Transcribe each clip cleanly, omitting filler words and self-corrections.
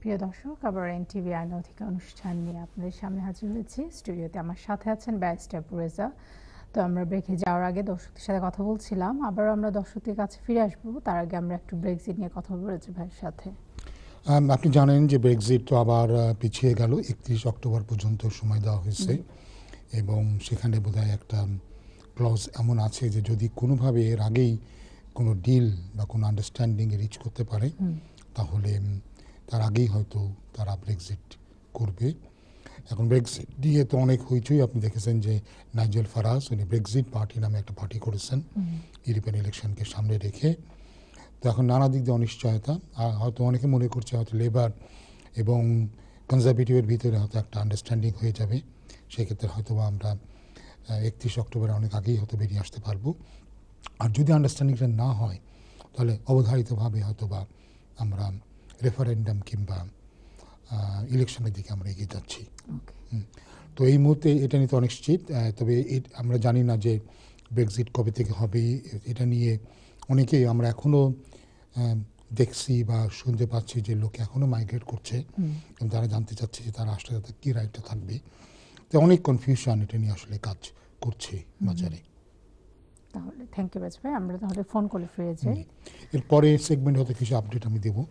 প্রিয় দর্শক, আবার এনটিভি আইন অধিকার অনুষ্ঠান নিয়ে আপনাদের সামনে হাজির হয়েছি। স্টুডিওতে আমার সাথে আছেন ব্যারিস্টার পুরেজা। তো আমরা ব্রেকে যাওয়ার আগে দর্শকদের সাথে কথা বলছিলাম, আবার আমরা দর্শকদের কাছে ফিরে আসবো। তার আগে আমরা একটু ব্রেক্সিট নিয়ে কথা বলেছি ভাইয়ের সাথে। আপনি জানেন যে ব্রেক্সিট তো আবার পিছিয়ে গেল, 31 অক্টোবর পর্যন্ত সময় দেওয়া হয়েছে এবং সেখানে বোধহয় একটা ক্লজ এমন আছে যে যদি কোনোভাবে এর আগেই কোনো ডিল বা কোনো আন্ডারস্ট্যান্ডিংয়ে রিচ করতে পারে তাহলে তার আগেই হয়তো তারা ব্রেক্সিট করবে। এখন ব্রেক্সিট দিয়ে তো অনেক হইচই, আপনি দেখেছেন যে নাইজেল ফারাজ উনি ব্রেক্সিট পার্টি নামে একটা পার্টি করেছেন ইউরোপিয়ান ইলেকশনকে সামনে রেখে। তো এখন নানা দিক দিয়ে অনিশ্চয়তা, হয়তো অনেকে মনে করছে হয়তো লেবার এবং কনজারভেটিভের ভিতরে হয়তো একটা আন্ডারস্ট্যান্ডিং হয়ে যাবে, সেক্ষেত্রে হয়তো বা আমরা 31 অক্টোবরে অনেক আগেই হয়তো বেরিয়ে আসতে পারবো। আর যদি আন্ডারস্ট্যান্ডিংটা না হয় তাহলে অবধারিতভাবে হয়তো বা আমরা রেফারেন্ডাম কিংবা ইলেকশনের দিকে আমরা এগিয়ে যাচ্ছি। তো এই মুহূর্তে এটা নিয়ে তো অনিশ্চিত, তবে আমরা জানি না যে ব্রেক্সিট কবে থেকে হবে। এটা নিয়ে অনেকেই আমরা এখনও দেখছি বা শুনতে পাচ্ছি যে লোকে এখনও মাইগ্রেট করছে এবং তারা জানতে চাচ্ছে যে তারা আসলে তাদের কী রাইটটা থাকবে। তো অনেক কনফিউশন এটা নিয়ে আসলে কাজ করছে বাজারে। তাহলে থ্যাংক ইউ ভাই, আমরা তাহলে ফোন করে ফিরে যাই। এরপরে সেগমেন্ট হতে কিছু আপডেট আমি দেবো,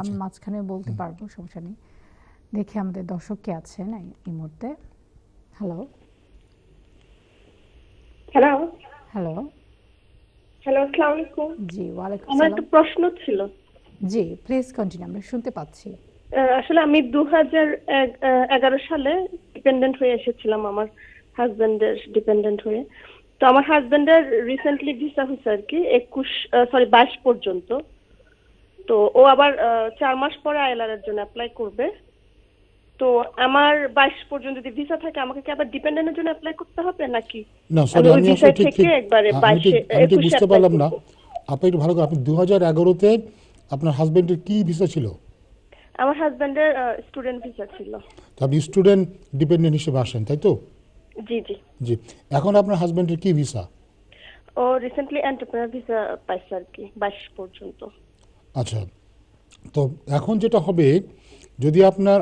আমি মাঝখানে বলতে পারবো, সমস্যা নেই। দেখি আমাদের দর্শক কে আছেন এই মুহূর্তে। হ্যালো হ্যালো হ্যালো হ্যালো, আসসালামু আলাইকুম। জি, ওয়ালাইকুম আমার সালাম। একটা প্রশ্ন ছিল। জি প্লিজ কন্টিনিউ, আমরা শুনতে পাচ্ছি। আসলে আমি 2011 সালে ডিপেন্ডেন্ট হয়ে এসেছিলাম, আমার হাজবেন্ডের ডিপেন্ডেন্ট হয়ে। তো আমার হাজবেন্ডের রিসেন্টলি ভিসা হয়েছে আর কি 22 পর্যন্ত। তো ও আবার 4 মাস পরে আইএলআর এর জন্য অ্যাপ্লাই করবে। তো আমার 22 পর্যন্ত যদি ভিসা থাকে আমাকে কি আবার ডিপেন্ডেন্টের জন্য অ্যাপ্লাই করতে হবে নাকি? না সরি, আমি আসলে ঠিক একবারে আমি ঠিক বুঝতে পারলাম না। আপনি একটু ভালো করে, আপনি 2011-তে আপনার হাজবেন্ডের কি ভিসা ছিল? আমার হাজবেন্ডের স্টুডেন্ট ভিসা ছিল। তো আপনি স্টুডেন্ট ডিপেন্ডেন্ট হিসেবে আসেন, তাই তো? জি জি জি। এখন আপনার হাজবেন্ডের কি ভিসা? ও রিসেন্টলি এন্টারপ্রেনার ভিসা পাইছে আর কি 22 পর্যন্ত। আচ্ছা, তো এখন যেটা হবে, যদি আপনার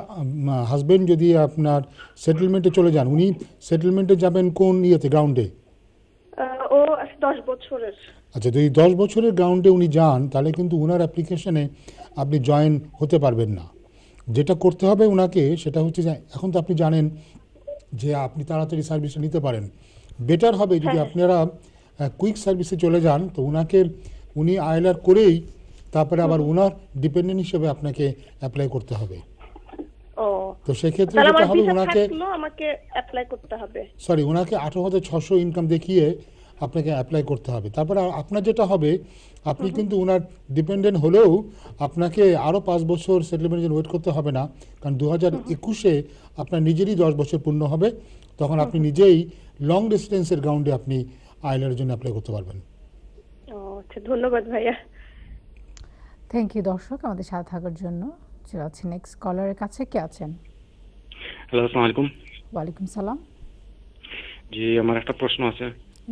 হাজবেন্ড যদি আপনার সেটেলমেন্টে চলে যান, উনি সেটেলমেন্টে যাবেন কোন ইয়েতে, গ্রাউন্ডে? ও 10 বছরের। আচ্ছা, যদি 10 বছরের গ্রাউন্ডে উনি যান তাহলে কিন্তু ওনার অ্যাপ্লিকেশনে আপনি জয়েন হতে পারবেন না। যেটা করতে হবে ওনাকে সেটা হচ্ছে যে, এখন তো আপনি জানেন যে আপনি তাড়াতাড়ি সার্ভিসটা নিতে পারেন। বেটার হবে যদি আপনারা কুইক সার্ভিসে চলে যান, তো উনি আইএলআর করেই তারপরে আবার ওনার ডিপেন্ডেন্ট হিসেবে আপনাকে অ্যাপ্লাই করতে হবে। তো সেক্ষেত্রে যেটা হবে, আমাকে অ্যাপ্লাই করতে হবে, সরি ওনাকে 18,600 ইনকাম দেখিয়ে আপনাকে অ্যাপ্লাই করতে হবে। তারপরে আপনার যেটা হবে, আপনি কিন্তু ওনার ডিপেন্ডেন্ট হলেও আপনাকে আরও 5 বছর সেটেলমেন্টের জন্য ওয়েট করতে হবে না, কারণ 2021-এ আপনার নিজেরই 10 বছর পূর্ণ হবে। তখন আপনি নিজেই লং ডিস্টেন্সের গ্রাউন্ডে আপনি আইএলআর জন্য অ্যাপ্লাই করতে পারবেন। আচ্ছা, ধন্যবাদ ভাইয়া। থ্যাংক ইউ দর্শক আমাদের সাথে থাকার জন্য। চলে আছে নেক্সট কলারের কাছে। কে আছেন? হ্যালো, আসসালামু আলাইকুম। ওয়ালাইকুম সালাম। জি, আমার একটা প্রশ্ন আছে।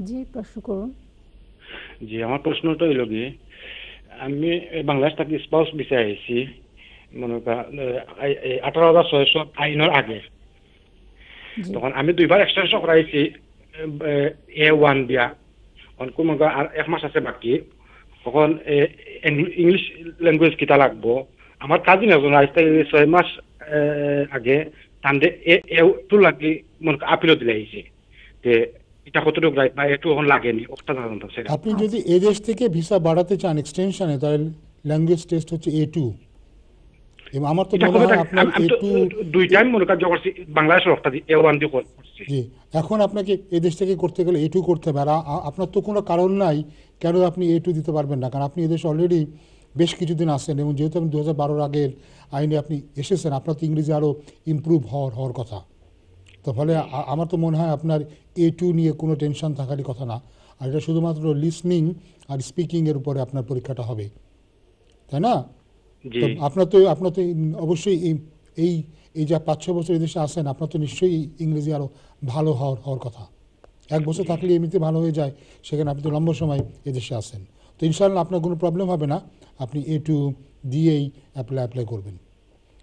জি, প্রশ্ন করুন। জি, আমার প্রশ্নটা হইল কি, আমি বাংলাদেশ থেকে স্পাউস ভিসায় আইছি, মনে করেন 18,600 আইনের আগে। তখন আমি 2বার এক্সটেনশন করাইছি A1 দিয়া, কোন আর 1 মাস আছে বাকি। তখন ইংলিশ ল্যাঙ্গুয়েজ কিতা লাগবো। আমার কাজিন একজন আইসতে 6 মাস আগে তান্ডে A2 লাগি মনে আপিলও দিলে আইছে। এটা কতটুকু রাইট বা একটু এখন লাগেনি ওটা জানতে চাই। আপনি যদি এই দেশ থেকে ভিসা বাড়াতে চান এক্সটেনশনে, তাহলে ল্যাঙ্গুয়েজ টেস্ট হচ্ছে A2। এবং আমার তো মনে হয় আপনার A2 দুই টাইম মনে করেন যখন বাংলাদেশের একটা A1 দিয়ে করছি। জি, এখন আপনাকে এই দেশ থেকে করতে গেলে A2 করতে হবে। আর আপনার তো কোনো কারণ নাই কেন আপনি A2 দিতে পারবেন না, কারণ আপনি এদেশে অলরেডি বেশ কিছুদিন আসছেন এবং যেহেতু আপনি 2012-র আগের আইনে আপনি এসেছেন, আপনার তো ইংরেজি আরও ইমপ্রুভ হওয়ার কথা। তো ফলে আমার তো মনে হয় আপনার A2 নিয়ে কোনো টেনশন থাকারই কথা না। আর এটা শুধুমাত্র লিসনিং আর স্পিকিংয়ের উপরে আপনার পরীক্ষাটা হবে, তাই না? তো আপনার তো অবশ্যই এই যে 5-6 বছর এদেশে আসেন, আপনার তো নিশ্চয়ই ইংরেজি আরও ভালো হওয়ার কথা। 1 বছর থাকলে এমনিতে ভালো হয়ে যায়, সেখানে আপনি তো লম্বা সময় এদেশে আসেন। তো ইনশাআল্লাহ আপনার কোনো প্রবলেম হবে না, আপনি A2 দিয়েই অ্যাপ্লাই করবেন।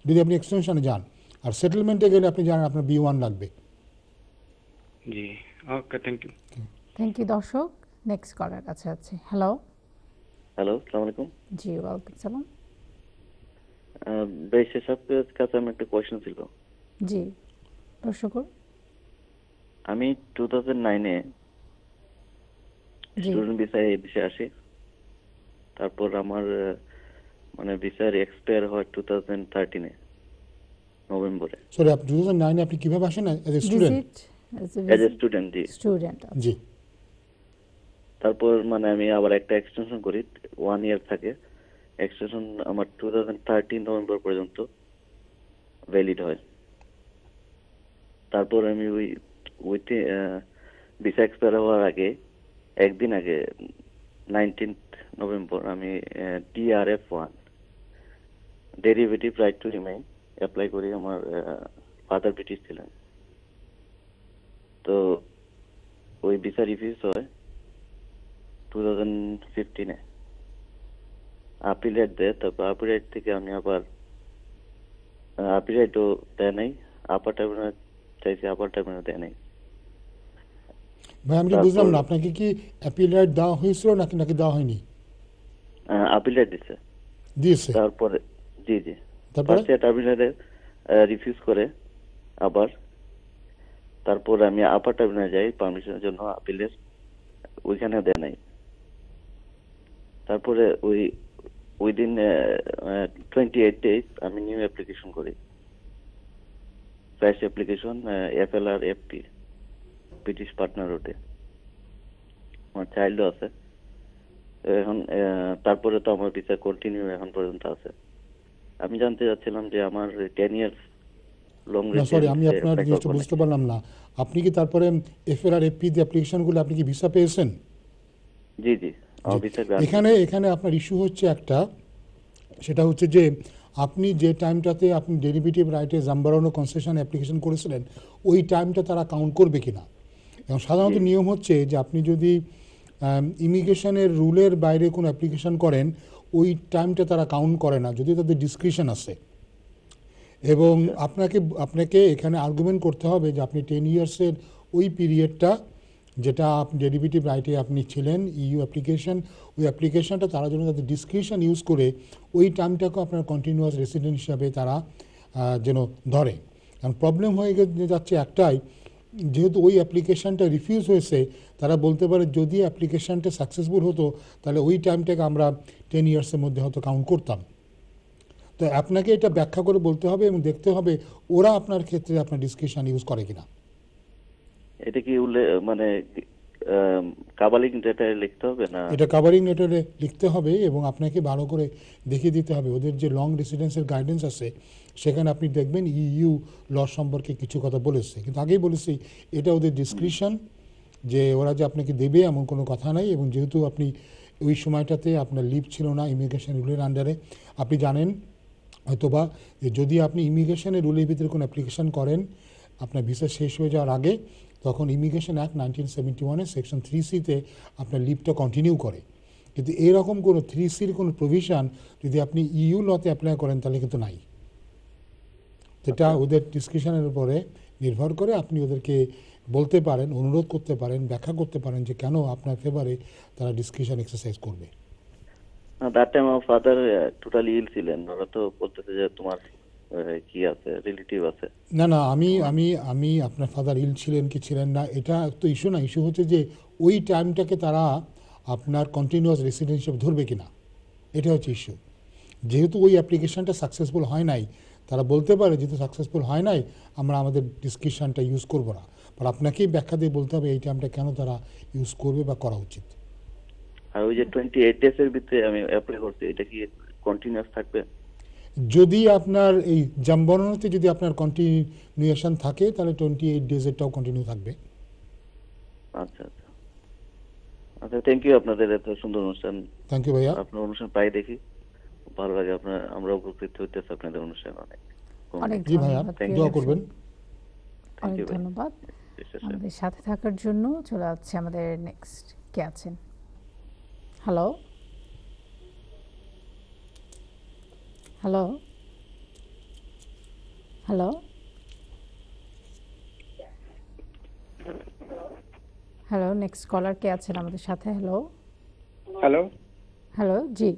যদি আপনি এক্সটেনশনে যান। আর সেটেলমেন্টে গেলে আপনি জানেন আপনার B1 লাগবে। জি, ওকে, থ্যাংক ইউ। থ্যাংক ইউ দর্শক। নেক্সট কলার কাছে আছে। হ্যালো। হ্যালো, আসসালামু আলাইকুম। জি, ওয়ালাইকুম সালাম। বেশি সাহেবের কাছে আমার একটা কোয়েশ্চেন ছিল। জি, দর্শক। আমি 2009-এ জি, স্টুডেন্ট ভিসায় দেশে আসি। তারপর আমার মানে ভিসার এক্সপায়ার হয় 2013-এ নভেম্বরে। সরি, আপনি 2009-এ আপনি কিভাবে আসেন as a student? Visit as a student, জি। স্টুডেন্ট। জি। তারপর মানে আমি আবার একটা এক্সটেনশন করি, 1 ইয়ার থাকে। এক্সটেনশন আমার 2013 নভেম্বর পর্যন্ত ভ্যালিড হয়। তারপর আমি ওই ভিসা এক্সপায়ার হওয়ার আগে একদিন আগে 19 নভেম্বর আমি DRF1 derivative right to remain apply করি। আমার ফাদার ব্রিটিশ ছিলেন, তো ওই ভিসা রিফিউজ হয় 2015-এ। আপিলেট দেয়, তারপর আপিলেট থেকে আমি আবার আপিলেটও দেয় নাই, আপার ট্রাইব্যুনাল চাইছি, আপার ট্রাইব্যুনাল দেয় নাই। ভাই আমি বুঝলাম না, আপনাকে কি অ্যাপিলেট দেওয়া হয়েছিল নাকি নাকি দেওয়া হয়নি? আপিলেট দিছে, দিয়েছে। তারপরে জি জি তারপরে ফার্স্ট ট্রাইব্যুনালে রিফিউজ করে আবার। তারপর আমি আপার ট্রাইব্যুনালে যাই পারমিশনের জন্য আপিলের, ওইখানে দেয় নাই। তারপরে ওই দিন 28 ডেজ আমি নিউ অ্যাপ্লিকেশন করি, fresh application FLR FP British partner রোডে। আমার চাইল্ডও আছে এখন। তারপরে তো আমার ভিসা কন্টিনিউ এখন পর্যন্ত আছে। আমি জানতে চাচ্ছিলাম যে আমার 10 ইয়ার্স লং না সরি, আমি রেসিডেন্স আপনার জিনিসটা বুঝতে পারলাম না। আপনি কি তারপরে FLR FP যে অ্যাপ্লিকেশনগুলো আপনি কি ভিসা পেয়েছেন? জি জি, আমার ভিসা এখানে আপনার ইস্যু হচ্ছে একটা, সেটা হচ্ছে যে আপনি যে টাইমটাতে আপনি ডেরিভেটিভ রাইটে জাম্বারানো কনসেশন অ্যাপ্লিকেশন করেছিলেন ওই টাইমটা তারা কাউন্ট করবে কিনা। এবং সাধারণত নিয়ম হচ্ছে যে আপনি যদি ইমিগ্রেশনের রুলের বাইরে কোনো অ্যাপ্লিকেশন করেন ওই টাইমটা তারা কাউন্ট করে না, যদি তাদের ডিসক্রিপশন আছে। এবং আপনাকে এখানে আর্গুমেন্ট করতে হবে যে আপনি 10 ইয়ার্সের ওই পিরিয়ডটা যেটা আপনি ডেরিভেটিভ রাইটে আপনি ছিলেন EU অ্যাপ্লিকেশন, ওই অ্যাপ্লিকেশনটা তারা যেন তাদের ডিসক্রিপশন ইউজ করে ওই টাইমটাকে আপনার কন্টিনিউয়াস রেসিডেন্ট হিসাবে তারা যেন ধরে। কারণ প্রবলেম হয়ে যাচ্ছে একটাই, যেহেতু ওই অ্যাপ্লিকেশনটা রিফিউজ হয়েছে, তারা বলতে পারে যদি অ্যাপ্লিকেশনটা সাকসেসফুল হতো তাহলে ওই টাইমটাকে আমরা 10 ইয়ার্সের মধ্যে হয়তো কাউন্ট করতাম। তো আপনাকে এটা ব্যাখ্যা করে বলতে হবে এবং দেখতে হবে ওরা আপনার ক্ষেত্রে আপনার ডিসক্রিপশন ইউজ করে কিনা। এটা কি মানে কাবালিক লেটারে লিখতে হবে না? এটা কাভারিং লেটারে লিখতে হবে এবং আপনাকে ভালো করে দেখিয়ে দিতে হবে ওদের যে লং রেসিডেন্সের গাইডেন্স আছে সেখানে আপনি দেখবেন EU ল সম্পর্কে কিছু কথা বলেছে। কিন্তু আগেই বলেছি এটা ওদের ডিসক্রিপশন, যে ওরা যে আপনাকে দেবে এমন কোনো কথা নাই। এবং যেহেতু আপনি ওই সময়টাতে আপনার লিভ ছিল না ইমিগ্রেশন রুলের আন্ডারে, আপনি জানেন হয়তোবা যে যদি আপনি ইমিগ্রেশনের রুলের ভিতরে কোনো অ্যাপ্লিকেশন করেন আপনার ভিসা শেষ হয়ে যাওয়ার আগে, তখন ইমিগ্রেশন অ্যাক্ট 1971-এর সেকশন 3C-তে আপনার লিভটা কন্টিনিউ করে। কিন্তু এরকম কোনো 3C-র কোনো প্রভিশন যদি আপনি EU লতে অ্যাপ্লাই করেন তাহলে কিন্তু নাই। যেটা ওদের ডিসক্রিপশনের উপরে নির্ভর করে আপনি ওদেরকে বলতে পারেন, অনুরোধ করতে পারেন, ব্যাখ্যা করতে পারেন যে কেন আপনার ফেভারে তারা ডিসক্রিপশন এক্সারসাইজ করবে। দ্যাট টাইম আমার ফাদার টোটালি ইল ছিলেন, ওরা তো বলতেছে যে তোমার কি আছে, রিলেটিভ আছে। না না, আমি আপনার ফাদার ইল ছিলেন কি ছিলেন না এটা তো ইস্যু না। ইস্যু হচ্ছে যে ওই টাইমটাকে তারা আপনার কন্টিনিউয়াস রেসিডেন্ট হিসেবে ধরবে কিনা, এটা হচ্ছে ইস্যু। যেহেতু ওই অ্যাপ্লিকেশনটা সাকসেসফুল হয় নাই, তারা বলতে পারে যেহেতু সাকসেসফুল হয় নাই আমরা আমাদের ডিসক্রিপশনটা ইউজ করবো না। বাট আপনাকেই ব্যাখ্যা দিয়ে বলতে হবে এই টাইমটা কেন তারা ইউজ করবে বা করা উচিত। আর ওই যে 28 ডেজের ভিতরে আমি অ্যাপ্লাই করছি, এটা কি কন্টিনিউয়াস থাকবে? যদি আপনার এই জাম্বরণতে যদি আপনার কন্টিনিউয়েশন থাকে তাহলে 28 ডেজেরটাও কন্টিনিউ থাকবে। আচ্ছা আচ্ছা আচ্ছা, থ্যাংক ইউ আপনাদের এত সুন্দর অনুষ্ঠান। থ্যাংক ইউ ভাইয়া। আপনার অনুষ্ঠান প্রায় দেখি, ভালো লাগে। আমরা উপকৃত হইতেছি আপনাদের অনুষ্ঠান অনেক। অনেক জি ভাইয়া, ধন্যবাদ। দোয়া করবেন। অনেক ধন্যবাদ আমাদের সাথে থাকার জন্য। চলে যাচ্ছে আমাদের নেক্সট কে আছেন। Hello hello hello hello, next caller কে আছেন আমাদের সাথে? হ্যালো হ্যালো হ্যালো, জি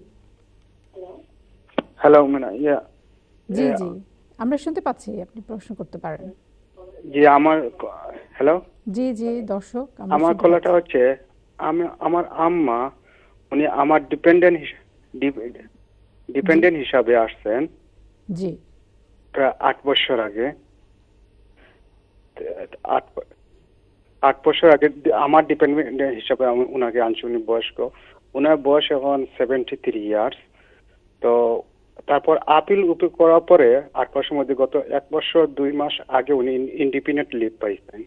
হ্যালো মানে জি জি, আমরা শুনতে পাচ্ছি, আপনি প্রশ্ন করতে পারেন। জি আমার হ্যালো জি জি দর্শক, আমরা আমার শুনতে কলাটা পাচ্ছি। হচ্ছে আমার আম্মা উনি আমার ডিপেন্ডেন্ট হিসাবে আসছেন জি প্রায় 8 বছর আগে। আট 8 বছর আগে আমার ডিপেন্ডেন্ট হিসাবে আমি উনাকে আনছি। উনি বয়স্ক, উনার বয়স এখন 73 ইয়ার্স। তো তারপর আপিল করার পরে 8 বছরের মধ্যে গত 1 বছর 2 মাস আগে উনি ইন্ডিপেন্ডেন্ট লিভ পাইছেন।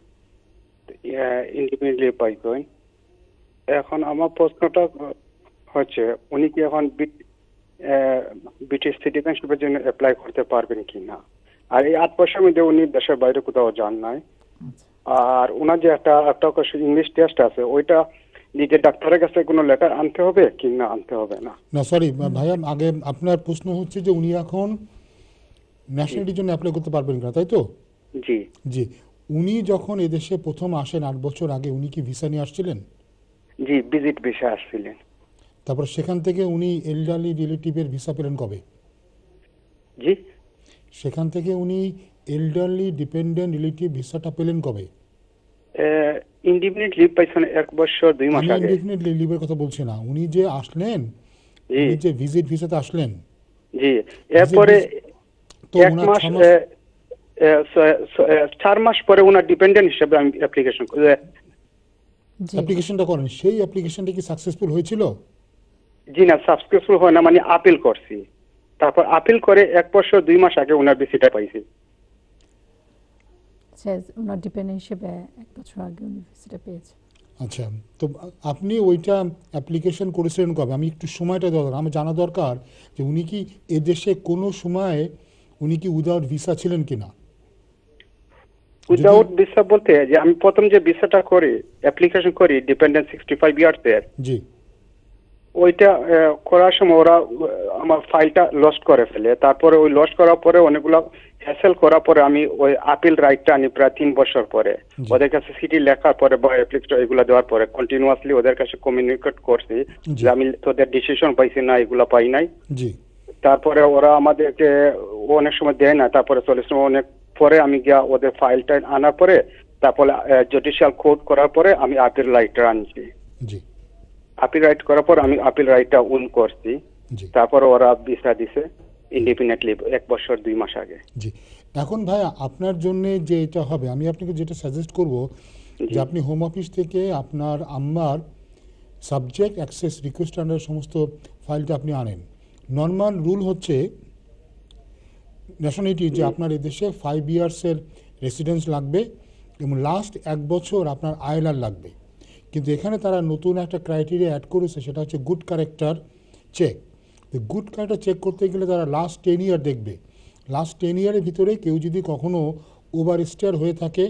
ইন্ডিপেন্ডেন্ট লিভ পাইছেন। এখন আমার প্রশ্নটা হচ্ছে উনি কি এখন ব্রিটিশ সিটিজেনশিপের জন্য অ্যাপ্লাই করতে পারবেন কিনা? আর এই 8 বছরের মধ্যে উনি দেশের বাইরে কোথাও যান নাই। আর ওনার যে একটা ইংলিশ টেস্ট আছে, ওইটা নিজের ডাক্তারের কাছে কোনো লেটার আনতে হবে কি না আনতে হবে না? না সরি ভাইয়া, আগে আপনার প্রশ্ন হচ্ছে যে উনি এখন ন্যাশনালিটির জন্য অ্যাপ্লাই করতে পারবেন কিনা, তাই তো? জি জি, উনি যখন এদেশে প্রথম আসেন 8 বছর আগে, উনি কি ভিসা নিয়ে আসছিলেন? জি, ভিজিট ভিসা আসছিলেন। তারপর সেখান থেকে উনি এলডারলি রিলেটিভের ভিসা পেলেন কবে? জি, সেখান থেকে উনি এলডারলি ডিপেন্ডেন্ট রিলেটিভ ভিসাটা পেলেন কবে? ইন্ডিপেন্ডেন্ট লিভ পাইছেন 1 বছর 2 মাস আমি আগে। ইনডেফিনিট লিভের কথা বলছি না, উনি যে আসলেন, জি উনি যে ভিজিট ভিসাতে আসলেন, জি, এরপরে তো 1 ওনার মাস 6 মাস 4 মাস পরে ওনার ডিপেন্ডেন্ট হিসেবে আমি অ্যাপ্লিকেশন জি অ্যাপ্লিকেশনটা করেন। সেই অ্যাপ্লিকেশনটা কি সাকসেসফুল হয়েছিল? জি না, সাকসেসফুল হয় না, মানে আপিল করছি। তারপর আপিল করে 1 বছর 2 মাস আগে ওনার ভিসিটা পাইছি। ওনার ডিপেন্ডেন্ট হিসেবে 1 বছর আগে উনি ভিসাটা পেয়েছে। আচ্ছা, তো আপনি ওইটা অ্যাপ্লিকেশন করেছিলেন কবে? আমি একটু সময়টা দরকার, আমার জানা দরকার যে উনি কি এদেশে কোনো সময় উনি কি উইদাউট ভিসা ছিলেন কিনা। উইদাউট ভিসা বলতে যে আমি প্রথম যে ভিসাটা করি, অ্যাপ্লিকেশন করি ডিপেন্ডেন্ট 65 ইয়ার্স এর, জি ওইটা করার সময় ওরা আমার ফাইলটা লস্ট করে ফেলে। তারপরে ওই লস্ট করার পরে অনেকগুলো হ্যাসেল করার পরে আমি ওই আপিল রাইটটা আনি প্রায় 3 বছর পরে। জি। ওদের কাছে সিটি লেখার পরে বা অ্যাপ্লিকেশন এগুলো দেওয়ার পরে কন্টিনিউয়াসলি ওদের কাছে কমিউনিকেট করছি জি। যে আমি তোদের ডিসিশন পাইছি না, এগুলো পাই নাই। জি তারপরে ওরা আমাদেরকে অনেক সময় দেয় না, তারপরে চল্লিশ সময় অনেক পরে আমি গিয়া ওদের ফাইলটা আনার পরে তারপরে জুডিশিয়াল কোর্ট করার পরে আমি আপিল রাইটটা আনছি। জি আপিল রাইট করার পর আমি আপিল রাইটটা উইন করছি। জি তারপরে ওরা ভিসা দিছে ইন্ডিপেন্ডেন্টলি 1 বছর 2 মাস আগে। জি। এখন ভাইয়া আপনার জন্য যে এটা হবে, আমি আপনাকে যেটা সাজেস্ট করব যে আপনি হোম অফিস থেকে আপনার আম্মার সাবজেক্ট অ্যাক্সেস রিকোয়েস্ট আন্ডার সমস্ত ফাইলটা আপনি আনেন। নর্মাল রুল হচ্ছে ন্যাশনালিটি যে আপনার এদেশে 5 ইয়ার্সের রেসিডেন্স লাগবে এবং লাস্ট 1 বছর আপনার আইএলআর লাগবে। কিন্তু এখানে তারা নতুন একটা ক্রাইটেরিয়া অ্যাড করেছে, সেটা হচ্ছে গুড ক্যারেক্টার চেক। তো গুড ক্যারেক্টার চেক করতে গেলে তারা লাস্ট 10 ইয়ার দেখবে। লাস্ট 10 ইয়ারের ভিতরে কেউ যদি কখনো ওভার স্টেয়ার হয়ে থাকে,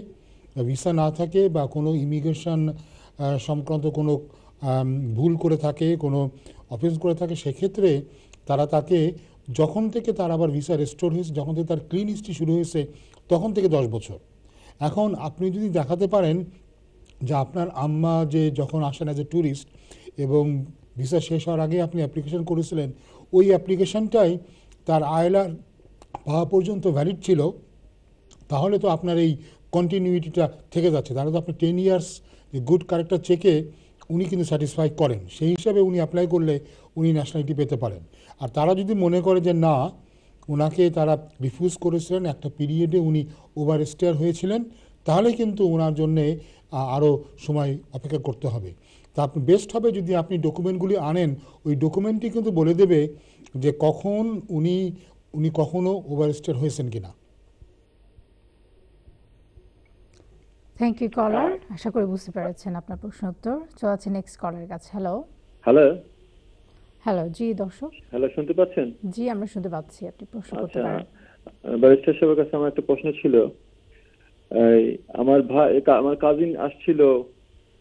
ভিসা না থাকে, বা কোনো ইমিগ্রেশন সংক্রান্ত কোনো ভুল করে থাকে, কোনো অফেন্স করে থাকে, সেক্ষেত্রে তারা তাকে যখন থেকে তার আবার ভিসা রেস্টোর হয়েছে, যখন থেকে তার ক্লিন হিস্ট্রি শুরু হয়েছে, তখন থেকে 10 বছর। এখন আপনি যদি দেখাতে পারেন যে আপনার আম্মা যে যখন আসেন অ্যাজ এ ট্যুরিস্ট এবং ভিসা শেষ হওয়ার আগে আপনি অ্যাপ্লিকেশন করেছিলেন, ওই অ্যাপ্লিকেশনটাই তার আইএলআর পাওয়া পর্যন্ত ভ্যালিড ছিল, তাহলে তো আপনার এই কন্টিনিউটিটা থেকে যাচ্ছে। তাহলে তো আপনি 10 ইয়ার্স গুড ক্যারেক্টার চেকে উনি কিন্তু স্যাটিসফাই করেন, সেই হিসাবে উনি অ্যাপ্লাই করলে উনি ন্যাশনালিটি পেতে পারেন। আর তারা যদি মনে করে যে না, ওনাকে তারা রিফিউজ করেছিলেন, একটা পিরিয়ডে উনি ওভার স্টেয়ার হয়েছিলেন, তাহলে কিন্তু ওনার জন্যে আরও সময় অপেক্ষা করতে হবে। তা আপনি বেস্ট হবে যদি আপনি ডকুমেন্টগুলি আনেন, ওই ডকুমেন্টটি কিন্তু বলে দেবে যে কখন উনি কখনো ওভার স্টেয়ার হয়েছেন কিনা। থ্যাংক ইউ কলার, আশা করি বুঝতে পেরেছেন আপনার প্রশ্ন উত্তর। চলাচ্ছি নেক্সট কলারের কাছে। হ্যালো হ্যালো হ্যালো, জি দর্শক, হ্যালো শুনতে পাচ্ছেন? জি আমরা শুনতে পাচ্ছি, আপনি প্রশ্ন করতে আচ্ছা, পারেন। ব্যারিস্টার সাহেবের কাছে আমার একটা প্রশ্ন ছিল। আমার কাজিন আসছিল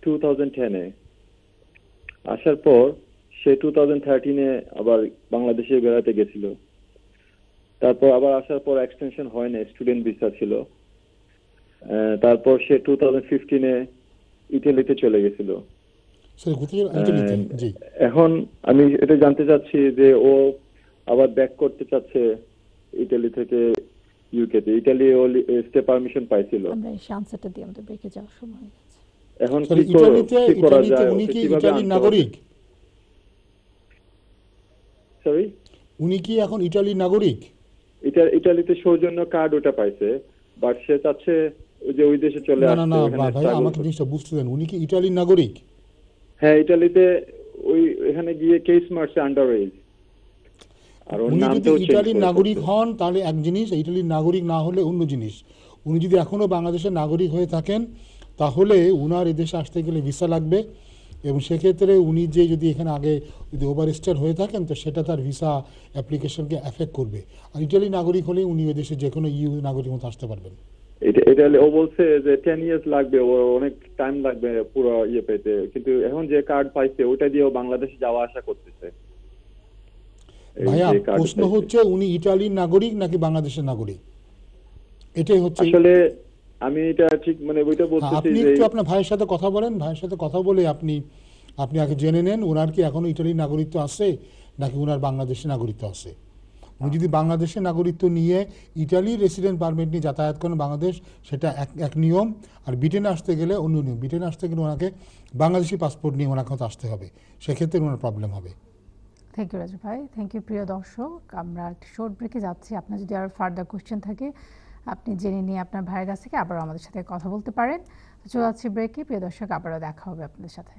2010-এ, আসার পর সে 2013-এ আবার বাংলাদেশে বেড়াতে গেছিল। তারপর আবার আসার পর এক্সটেনশন হয় না, স্টুডেন্ট ভিসা ছিল। তারপর সে 2015-এ ইটালিতে চলে গেছিল। সরি, কোথায় ইটালিতে? জি। এখন আমি এটা জানতে চাচ্ছি যে ও আবার ব্যাক করতে চাচ্ছে ইটালি থেকে ইউকেতে। ইটালি ও স্টে পারমিশন পাইছিল। আমরা এই আনসারটা দিয়ে আমাদের ব্রেকে যাওয়ার সময় হয়ে গেছে। এখন সরি, কি করা যায়? উনি কি কিভাবে ইটালির আনতে হবে? নাগরিক? সরি, উনি কি এখন ইটালির নাগরিক? ইটালিতে সৌজন্য কার্ড ওটা পাইছে, বাট সে চাচ্ছে যে ওই দেশে চলে না আসতে। না না ওখানে ভাই, struggle আমাকে করতে। জিনিসটা বুঝতে দেন। উনি কি ইটালির নাগরিক? হ্যাঁ, ইটালিতে এখানে গিয়ে কেস মারছে আন্ডার এজ। আর ওর উনি যদি নামটাও চেঞ্জ ইটালির করে নাগরিক ফেলছে। হন তাহলে এক জিনিস, ইটালির নাগরিক না হলে অন্য জিনিস। উনি যদি এখনও বাংলাদেশের নাগরিক হয়ে থাকেন তাহলে উনার এদেশে আসতে গেলে ভিসা লাগবে, এবং সেক্ষেত্রে উনি যে যদি এখানে আগে যদি ওভারস্টেড হয়ে থাকেন তো সেটা তার ভিসা অ্যাপ্লিকেশনকে এফেক্ট করবে। আর ইটালি নাগরিক হলে উনি ওই দেশে যে কোনো ইউ নাগরিক মতো আসতে পারবেন। এটা ও বলছে যে 10 ইয়ার্স লাগবে, ও অনেক টাইম লাগবে পুরো পেতে, কিন্তু এখন যে কার্ড পাইছে ওটা দিয়ে ও বাংলাদেশে যাওয়া আসা করতেছে। ভাইয়া, প্রশ্ন হচ্ছে উনি ইটালির নাগরিক নাকি বাংলাদেশের নাগরিক, এটাই হচ্ছে। আসলে আমি এটা ঠিক ওইটা বলতেছি আপনি যে একটু আপনার ভাইয়ের সাথে কথা বলেন, ভাইয়ের সাথে কথা বলে আপনি আগে জেনে নেন ওনার কি এখনো ইটালির নাগরিকত্ব আছে নাকি ওনার বাংলাদেশের নাগরিকত্ব আছে। উনি যদি বাংলাদেশের নাগরিকত্ব নিয়ে ইটালির রেসিডেন্ট পারমিট নিয়ে যাতায়াত করেন বাংলাদেশ, সেটা এক নিয়ম। আর ব্রিটেনে আসতে গেলে অন্য নিয়ম। ব্রিটেনে আসতে গেলে ওনাকে বাংলাদেশি পাসপোর্ট নিয়ে ওনাকে আসতে হবে, সেক্ষেত্রে ওনার প্রবলেম হবে। থ্যাংক ইউ রাজু ভাই, থ্যাংক ইউ। প্রিয় দর্শক, আমরা একটি শর্ট ব্রেকে যাচ্ছি। আপনার যদি আরও ফার্দার কোয়েশ্চেন থাকে আপনি জেনে নিয়ে আপনার ভাইয়ের কাছ থেকে আবারও আমাদের সাথে কথা বলতে পারেন। চলে যাচ্ছি ব্রেকে। প্রিয় দর্শক, আবারও দেখা হবে আপনাদের সাথে।